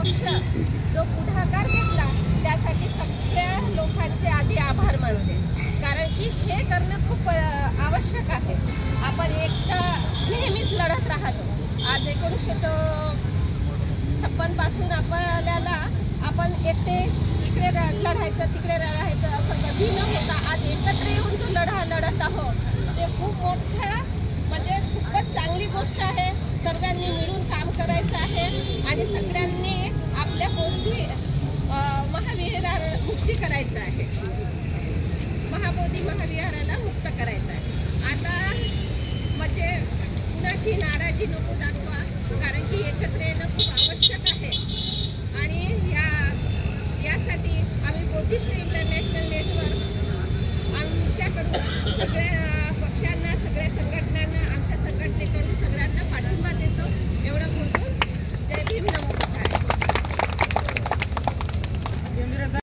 पक्ष जो पुढाकार घेतला त्यासाठी सगळ्या लोकांचे आधी आभार मानते, कारण की हे करणं खूप आवश्यक आहे. आपण एकटा नेहमीच लढत राहतो. आज 1956 पासून आपण एकटे इकडे लढायचं तिकडे लढायचं असं कधी न होता आज एकत्र येऊन जो लढा लढत आहोत ते खूप मोठ्या म्हणजे खूपच चांगली गोष्ट आहे. सर्वांनी मिळून काम करायचं आहे आणि सगळ्यांनी आपल्या बोधी महाविहाराला मुक्ती करायचं आहे. महाबोधी महाविहाराला मुक्त करायचं आहे. आता म्हणजे कुणाची नाराजी नको दाखवा, कारण की एकत्र येणं खूप आवश्यक आहे. आणि यासाठी आम्ही बुद्धिस्ट इंटरनॅशनल नेटवर्क आमच्याकडून सगळ्या पक्षांना सगळ्या संघटनांना आमच्या संघटनेकडून सगळ्यांना पाठिंबा देतो. एवढं बोलून जय भीम.